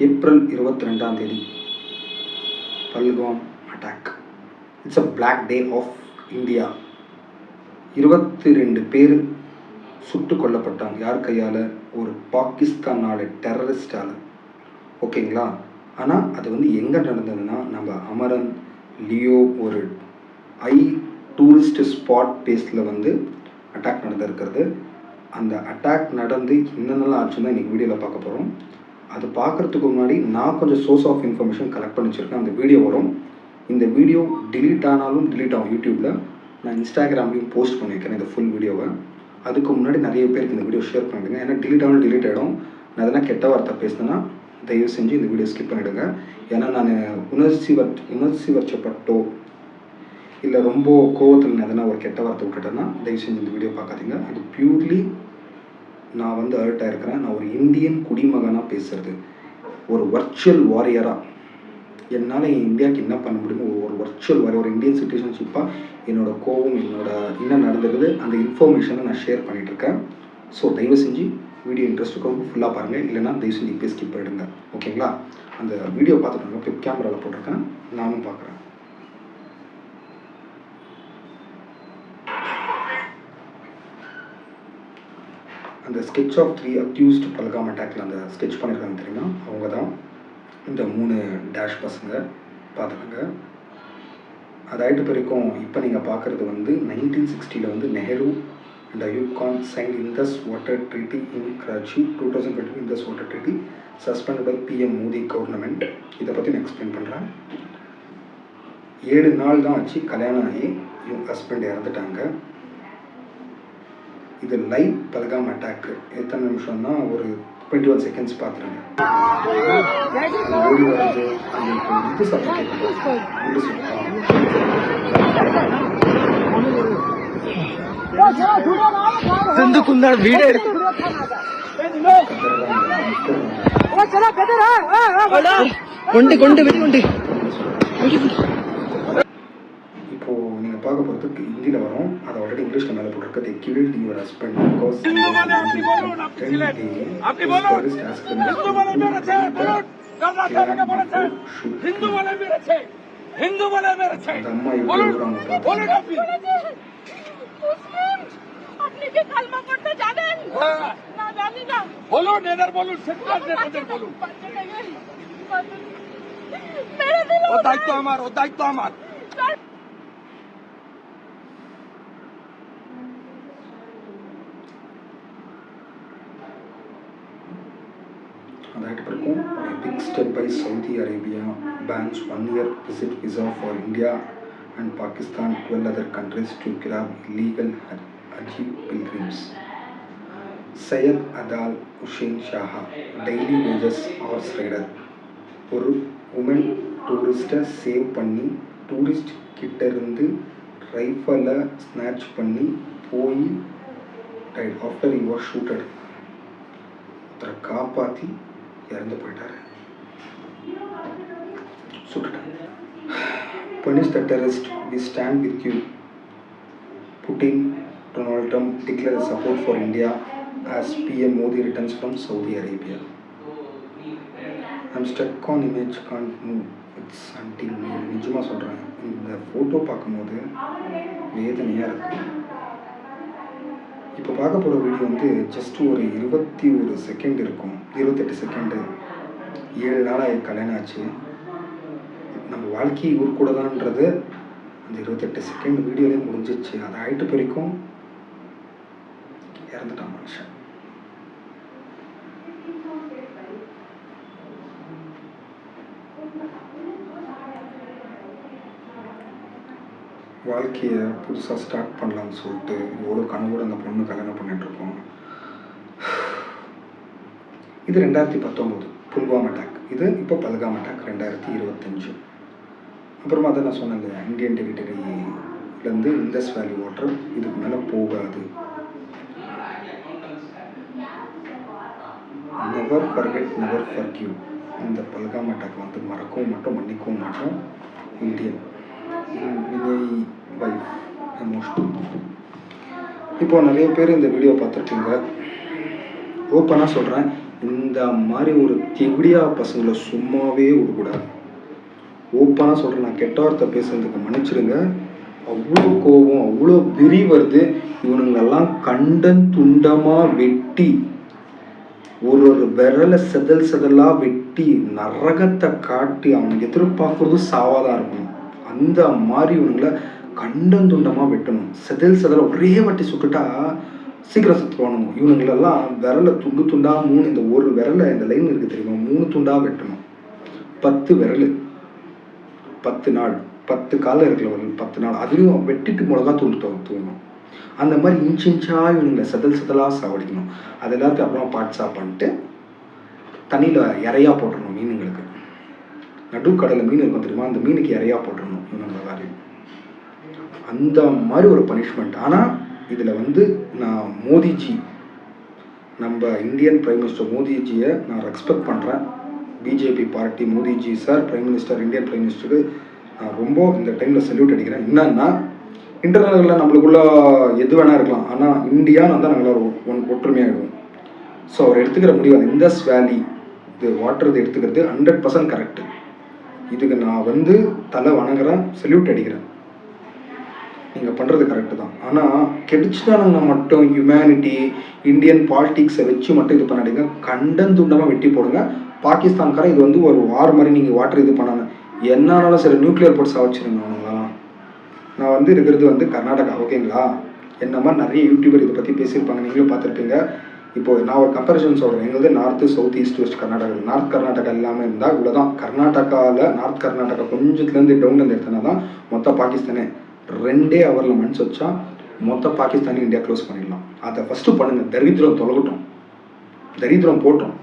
April 22ஆம் தேதி Pahalgam attack. It's a black day of India. 22 பேர் சுட்டு கொல்லப்பட்டாங்க. யார் கையால்? ஒரு பாகிஸ்தானோட டெரரிஸ்டால். ஓகேங்களா? ஆனால் அது வந்து எங்கே நடந்ததுன்னா, நம்ம அமரன் லியோ ஒரு டூரிஸ்ட் ஸ்பாட் பேஸில் வந்து அட்டாக் நடந்திருக்கிறது. அந்த அட்டாக் நடந்து என்னென்னலாம் ஆச்சுன்னு தான் இன்றைக்கி வீடியோவில் பார்க்க போகிறோம். அது பார்க்குறதுக்கு முன்னாடி நான் கொஞ்சம் சோர்ஸ் ஆஃப் இன்ஃபர்மேஷன் கலெக்ட் பண்ணி வச்சுருக்கேன். அந்த வீடியோ வரும். இந்த வீடியோ டிலீட் ஆனாலும் டிலீட் ஆகும் யூடியூப்பில். நான் இன்ஸ்டாகிராம்லேயும் போஸ்ட் பண்ணியிருக்கேன் இந்த ஃபுல் வீடியோவை. அதுக்கு முன்னாடி நிறைய பேருக்கு இந்த வீடியோ ஷேர் பண்ணிவிடுங்க. ஏன்னா டிலீட் ஆனாலும் டிலீட் ஆகிடும். நான் எதனா கெட்ட வார்த்தை பேசினேன்னா தயவு செஞ்சு இந்த வீடியோ ஸ்கிப் பண்ணிவிடுங்க. ஏன்னா நான் உணர்ச்சி வச்சப்பட்டோ இல்லை ரொம்ப கோவத்தில் நான் எதனா ஒரு கெட்ட வார்த்தை விட்டுட்டேன்னா தயவு செஞ்சு இந்த வீடியோ பார்க்காதீங்க. இது பியூர்லி நான் வந்து அலர்ட் ஆகிருக்கிறேன். நான் ஒரு இந்தியன் குடிமகனாக பேசுகிறது, ஒரு வர்ச்சுவல் வாரியராக என்னால் என் இந்தியாவுக்கு என்ன பண்ண முடியுமோ ஒரு வர்ச்சுவல் வாரியர், ஒரு இந்தியன் சிட்டிசன்ஷிப்பாக என்னோடய கோவம், என்ன நடந்தது அந்த இன்ஃபர்மேஷனை நான் ஷேர் பண்ணிகிட்ருக்கேன். ஸோ தயவு செஞ்சு வீடியோ இன்ட்ரெஸ்ட் இருக்கும் ஃபுல்லாக பாருங்கள். இல்லைனா தயவு செஞ்சு இப்போ ஸ்கிப் பண்ணிடுங்க. ஓகேங்களா? அந்த வீடியோ பார்த்துட்டு ஃபிளிப் கேமராவில் போட்டிருக்கேன், நானும் பார்க்குறேன். அந்த ஸ்கெட்ச் ஆஃப் 3 அக்யூஸ்ட் பல்காம் அட்டாக்ல அந்த ஸ்கெட்ச் பண்ணியிருக்காங்க தெரியுமா, அவங்க தான் இந்த 3 டேஷ் பசங்க. பார்த்துக்கோங்க. அதாயிட்டு பிறக்கும் இப்போ நீங்கள் பார்க்குறது வந்து 1960 வந்து Nehru and Ayub Khan sign Indus water treaty in Karachi. 2020 Indus water treaty suspend by PM Modi government. இதை பற்றி நான் எக்ஸ்பிளைன் பண்ணுறேன். 7 நாள் தான் ஆச்சு கல்யாணம் ஆகி இவங்க ஹஸ்பண்ட் இறந்துட்டாங்க. இது லைவ் பல்காம் அட்டாக். எத்தனை நிமிஷம்னா ஒரு 21 செகண்ட்ஸ் பார்த்துருங்க. ஓடி வருது இது சத்தம் கேட்குது. இப்போ நீங்க பார்க்க போறதுக்கு ஹிந்தியில வரும். அது ஆல்ரெடி இங்கிலீஷ்ல மேல போட்டிருக்கு. They killed your husband because Hindu वाले आपकी बोलो ना आपकी बोलो हिंदू वाले मेरे थे बोलो करना था मेरे बोले थे हिंदू वाले मेरे थे बोलो बोलो ना मुस्लिम अपने के कलमा पढ़ते जाने ना जानी ना बोलो नेदर बोलो सिर्फ नेदर बोलो मेरे दिल वो दायित्व हमारा அதாகிட்டு பிறக்கும். Big step by Saudi Arabia bans 1 year visit visa for India and Pakistan 12 other countries to grab illegal Hajj pilgrims. Syed Adil Hussain Shah daily wages horse rider. ஒரு உமன் டூரிஸ்ட்டை சேவ் பண்ணி டூரிஸ்ட் கிட்ட இருந்து ரைஃபலை ஸ்நாச் பண்ணி போய் ஆஃப்டர் ஹி வாஸ் ஷூட்டட் ஒருத்தரை காப்பாற்றி இறந்து போயிட்டாரு. சுட்டுட்டாங்க. Punish the terrorist. We stand with you. Putin, Donald Trump declare support for India as PM Modi returns from Saudi Arabia. I'm stuck on image, can't move. It's until me. நிஜமா சொல்கிறேன், இந்த photo பார்க்கும்போது வேதனையாக இருக்குது. இப்போ பார்க்க போகிற video வந்து ஜஸ்ட் ஒரு 21 செகண்ட் இருக்கும், 28 செகண்டு. 7 நாளாக கல்யாணம் ஆச்சு. நம்ம வாழ்க்கை ஊர் கூட தான்ன்றது அந்த 28 செகண்ட் வீடியோலேயே முடிஞ்சிச்சு. அது ஆகிட்டு பிறக்கும் இறந்துட்டான் மனுஷன். வாழ்க்கையை புதுசாக ஸ்டார்ட் பண்ணலாம்னு சொல்லிட்டு எவ்வளோ கனவோடு அந்த பொண்ணு கல்யாணம் பண்ணிகிட்ருக்கோம். இது 2019 புல்வாமா அட்டாக். இது இப்போ பல்காம் அட்டாக் 2025. அப்புறமா அதை நான் சொன்னேன் இல்லையா, இந்தியன் டெரிட்டரியிலேருந்து இந்தஸ் வேலி வாட்டர் இதுக்கு மேலே போகாது. Never forget never forgive. இந்த பல்காம் அட்டாக் வந்து மறக்கவும் மாட்டோம், மன்னிக்கவும் மாட்டோம். Indian Vijay wife emotional. இப்போது நிறைய பேர் இந்த வீடியோ பார்த்துருக்கீங்க. ஓப்பனாக சொல்கிறேன், இந்த மாதிரி ஒரு தெவிடியா பசங்களை சும்மாவே விடக்கூடாது. ஓப்பனாக சொல்கிறேன், நான் கெட்ட வார்த்தை பேசுறதுக்கு மன்னிச்சிடுங்க. அவ்வளோ கோபம், அவ்வளோ வெறி வருது. இவனுங்களெல்லாம் கண்டன் துண்டமாக வெட்டி ஒரு விரலை செதலாக வெட்டி நரகத்தை காட்டி அவனுக்கு எதிர்பார்க்குறது சாவாதான் இருக்கணும். அந்த மாதிரி இவனுங்களை கண்டன் துண்டமாக வெட்டணும். செதல் ஒரே வாட்டி சுட்டுட்டா சீக்கிரம் சுற்றுவானுங்க. இவனுங்களெல்லாம் விரலை துண்டாக 3, இந்த ஒரு விரலை இந்த லைன் இருக்குது தெரியுமா, 3 துண்டாக வெட்டணும். 10 விரல் 10 நாள், 10 காலம் இருக்கிற ஒரு 10 நாள், அதுலேயும் வெட்டிட்டு மிளகா தூங்கணும். அந்த மாதிரி இன்ச்சாக இவனுங்களை செதலாக சாவடிக்கணும். அது எல்லாத்தையும் அப்புறம் பார்ட்ஸாக பண்ணிட்டு தண்ணியில் இறையா போட்டுடணும். மீனுங்களுக்கு நடுக்கடலில் மீன் இருக்கும் தெரியுமா, அந்த மீனுக்கு இறையா போட்டுடணும் இவனுங்களை காரியம். அந்த மாதிரி ஒரு பனிஷ்மெண்ட். ஆனால் இதில் வந்து நான் மோடிஜி, நம்ம இந்தியன் பிரைம் மினிஸ்டர் மோடிஜியை நான் ரெஸ்பெக்ட் பண்ணுறேன். BJP party Modiji sir, prime minister, Indian prime மினிஸ்டருக்கு நான் ரொம்ப இந்த டைமில் சல்யூட் அடிக்கிறேன். என்னன்னா, இன்டர்னலில் நம்மளுக்குள்ள எது வேணா இருக்கலாம், ஆனால் இந்தியான்னு வந்தால் நாங்கள் ஒற்றுமையாகிடுவோம். ஸோ அவர் எடுத்துக்கிற முடிவு அந்த இந்தஸ் வேலி இது வாட்டர் இது எடுத்துக்கிறது 100% கரெக்டு. இதுக்கு நான் வந்து தலை வணங்குறேன், சல்யூட் அடிக்கிறேன். நீங்கள் பண்ணுறது கரெக்டு தான். ஆனால் கெடிச்சுதானுங்க மட்டும் ஹியூமனிட்டி இந்தியன் பாலிட்டிக்ஸை வச்சு மட்டும் இது பண்ணாதீங்க. கண்டன் துண்டமாக வெட்டி போடுங்க. பாகிஸ்தான்காரன் இது வந்து ஒரு வார் மாதிரி நீங்கள் வாட்டர் இது பண்ணாங்க என்னாலும் சரி நியூக்ளியர் போட்டு சாவச்சிருங்க அவங்களாம். நான் வந்து இருக்கிறது வந்து கர்நாடகா, ஓகேங்களா? என்ன மாதிரி நிறைய யூடியூபர் இதை பற்றி பேசியிருப்பாங்க, நீங்களும் பார்த்துருப்பீங்க. இப்போது நான் ஒரு கம்பேரிசன் சொல்கிறேன். எங்களுக்கு north, south, east, west Karnataka. North Karnataka இல்லாமல் இருந்தால் இவ்வளோ தான். கர்நாடகாவில் நார்த் கர்நாடகா கொஞ்சத்துலேருந்து டவுன்லேருந்து எடுத்தனா தான் மொத்த பாகிஸ்தானே 2 ஹவரில் மனசு வச்சா மொத்த பாகிஸ்தானே இந்தியா க்ளோஸ் பண்ணிடலாம். அதை ஃபஸ்ட்டு பண்ணுங்கள். தரித்திரம் தொலைகட்டும், தரித்திரம் போட்டோம்,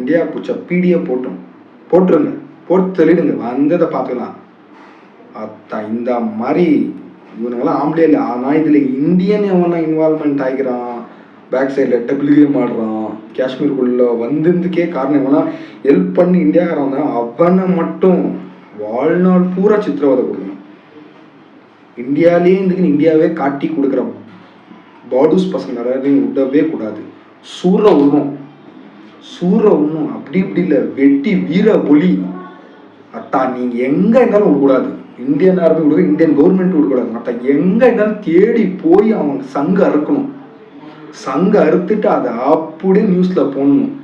இந்தியா பிடிச்ச பீடியை போட்டுருங்க, போட்டு தெளிடுங்க, வந்ததை பார்த்துக்கலாம். இந்த மாதிரி இவனுங்கெல்லாம் ஆம்பளே இல்லை. ஆனால் இதில் இந்தியன் எவனா இன்வால்மெண்ட் ஆகிக்கிறான், பேக் சைடில் டபுள் கேம் ஆடுறான், காஷ்மீருக்குள்ளே வந்துருந்துக்கே காரணம் எவனா ஹெல்ப் பண்ணி இந்தியாக்காரன் தான், அவனை மட்டும் வாழ்நாள் பூரா சித்திரவதை கொடுக்கணும். இந்தியாவிலே இருந்துக்குன்னு இந்தியாவே காட்டி கொடுக்குற பாடுஸ் பசங்க நிறைய விடவே கூடாது. சூற உண்ணும் அப்படி இப்படி இல்லை, வெட்டி வீர ஒலி அத்தா. நீங்கள் எங்கே இருந்தாலும் விடக்கூடாது, இந்தியன் ஆர்மி விடுக்க, இந்தியன் கவர்மெண்ட் விடக்கூடாது. அத்தா எங்கே இருந்தாலும் தேடி போய் அவங்க சங்க அறுக்கணும். சங்க அறுத்துட்டு அதை அப்படியே நியூஸில் போடணும்.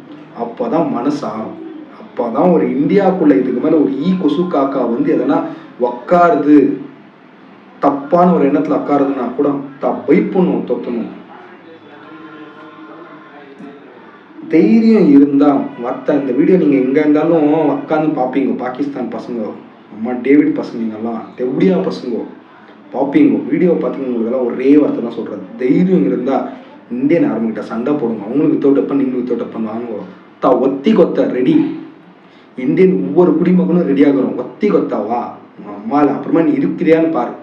அப்போ தான் மனசு ஆகும். அப்போ தான் ஒரு இந்தியாவுக்குள்ளே இதுக்கு மேலே ஒரு கொசு காக்கா வந்து எதனா உக்காருது, தப்பான ஒரு எண்ணத்தில் உக்காருதுன்னா கூட வைப்பணும், தொத்தணும். தைரியம் இருந்தால் மற்ற இந்த வீடியோ நீங்கள் எங்கே இருந்தாலும் உக்காந்து பார்ப்பீங்க. பாகிஸ்தான் பசங்க, அம்மா டேவிட் பசங்க, நீங்கள்லாம் டெவ்டியா பசங்க பார்ப்பீங்க. வீடியோ பார்த்தீங்க, உங்களுக்கெல்லாம் ஒரே வார்த்தை தான் சொல்கிறது. தைரியம் இருந்தால் இந்தியன் ஆர்மிகிட்ட சண்டை போடுங்க. அவங்களுக்கு வித்தவுட் வெப்பன், நீங்களும் வித்தவுட் வெப்பன் வாங்க. ஒத்தி கொத்த ரெடி. இந்தியன் ஒவ்வொரு குடிமகனும் ரெடியாகிறோம். ஒத்தி கொத்தாவா அம்மாவில் அப்புறமா நீ இருக்கிறியான்னு பாரு.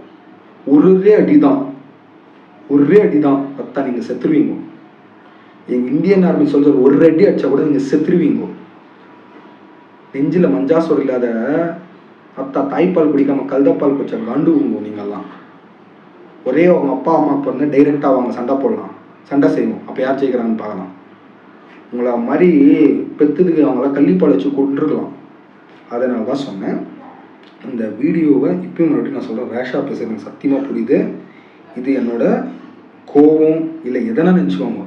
ஒரே அடிதான் அத்தா, நீங்கள் செத்துருவீங்க. எங்கள் இந்தியன் ஆர்மி சொல்கிற ஒரு அடி அடிச்சா கூட நீங்கள் செத்துருவீங்க. நெஞ்சில் மஞ்சாசோர் இல்லாத அத்தா தாய்ப்பால் குடிக்காம கல்தப்பால் குடிச்ச காண்டுவுங்க நீங்கள்லாம். ஒரே அவங்க அப்பா அம்மா பிறந்து டைரெக்டாக அவங்க சண்டை போடலாம், சண்டை செய்வோம். அப்போ யார் ஜெயிக்கிறாங்கன்னு பார்க்கலாம். உங்களை மாதிரி பெற்றுதுக்கு அவங்கள கள்ளிப்பால் வச்சு கொண்டுருக்கலாம். அதனால தான் சொன்னேன். இந்த வீடியோவை இப்பயும் மறுபடியும் நான் சொல்கிறேன், ரேஷாக பேசுகிறது எனக்கு சத்தியமாக புரியுது. இது என்னோட கோபம் இல்லை எதனா நினச்சிக்கோங்க.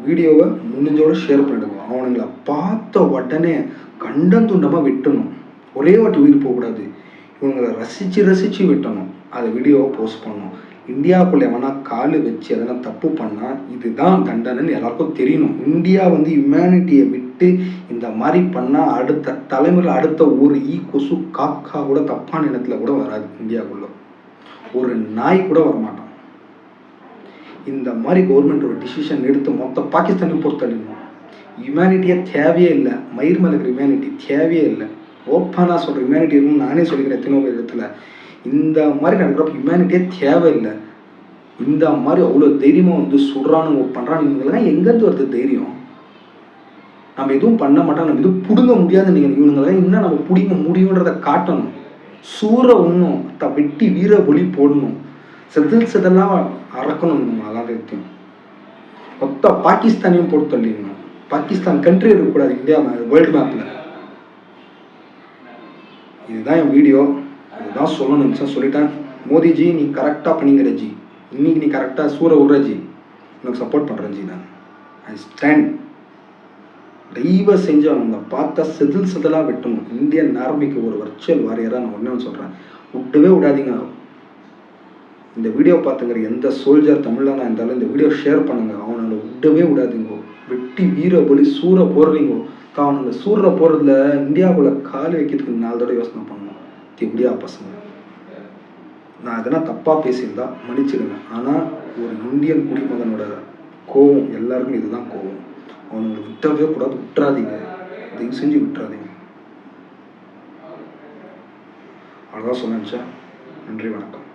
வீடியோவை முடிஞ்சோட ஷேர் பண்ணிடுங்க. அவனுங்களை பார்த்த உடனே கண்டம் துண்டமாக வெட்டணும். ஒரே வாட்டி உயிர் போகக்கூடாது. இவங்களை ரசித்து வெட்டணும். அதை வீடியோவை போஸ்ட் பண்ணணும். இந்தியாவுக்குள்ளே எவனா கால் வச்சு எதனா தப்பு பண்ணால் இதுதான் தண்டனைன்னு எல்லாருக்கும் தெரியணும். இந்தியா வந்து ஹியூமனிட்டியை விட்டு இந்த மாதிரி பண்ணால் அடுத்த தலைமுறையில் அடுத்த ஒரு கொசு காக்கா கூட தப்பான இடத்துல கூட வராது. இந்தியாவுக்குள்ள ஒரு நாய் கூட வரமாட்டான். இந்த மாதிரி கவர்மெண்ட் ஒரு டிசிஷன் எடுத்து மொத்த பாகிஸ்தானையும் பொறுத்தடிக்கணும். ஹியூமனிட்டியே தேவையே இல்லை. மயிர் மேலே இருக்கிற ஹியூமனிட்டி தேவையே இல்லை. ஓப்பனாக சொல்கிற ஹியூமனிட்டி இருக்குன்னு நானே சொல்லிக்கிறேன் எத்தனோ இடத்துல. இந்த மாதிரி நடக்கிறப்ப ஹியூமனிட்டியே தேவையில்லை. இந்த மாதிரி அவ்வளோ தைரியமாக வந்து சுடுறானுங்க பண்ணுறான்னு இவங்கெல்லாம் எங்கேருந்து வருது தைரியம்? நம்ம எதுவும் பண்ண மாட்டோம், நம்ம எதுவும் பிடுங்க முடியாது. நீங்கள் இவனுங்களாம் இன்னும் நம்ம பிடிங்க முடியுன்றதை காட்டணும். சூற ஒன்றும் வெட்டி வீர ஒளி போடணும். செதெல்லாம் அறக்கணும். அதான் தெரியும். மொத்த பாகிஸ்தானையும் போட்டு தள்ளிடணும். பாகிஸ்தான் கண்ட்ரி இருக்கக்கூடாது இந்தியா வேர்ல்டு மேப்பில். இதுதான் என் வீடியோ, இதுதான் சொல்லணும்னு நினச்சேன், சொல்லிட்டேன். மோடிஜி நீ கரெக்டாக பண்ணிக்கிற ஜி, இன்னைக்கு நீ கரெக்டாக சூற விட்ற ஜி, உனக்கு சப்போர்ட் பண்ணுறேன் ஜி. நான் ஐ ஸ்டாண்ட். தயவு செஞ்சு அவங்க பார்த்தா செதில் செதிலாக வெட்டணும். இந்தியன் ஆர்மிக்கு ஒரு வர்ச்சுவல் வாரியராக நான் ஒன்று சொல்கிறேன், விடவே விடாதீங்க. இந்த வீடியோ பார்த்துங்கிற எந்த சோல்ஜர் தமிழ்லாம் இருந்தாலும் இந்த வீடியோ ஷேர் பண்ணுங்க. அவனை விடவே விடாதீங்க. வெட்டி வீரபலி சூற போடுறீங்க. அவனுங்க சூற போடுறதுல இந்தியாவுக்குள்ள கால் வைக்கிறதுக்கு 4 தடவை யோசனை பண்ணணும். எப்படியா பசங்க, நான் அதெல்லாம் தப்பாக பேசியிருந்தா மன்னிச்சிடுங்க. ஆனால் ஒரு இந்தியன் குடிமகனோட கோவம் எல்லாருக்கும் இதுதான் கோவம். அவனுங்களை விட்டவே கூடாது, விட்டுறாதீங்க, தயவு செஞ்சு விட்டுறாதீங்க. அவ்வளோதான் சொல்ல நினச்சேன். நன்றி, வணக்கம்.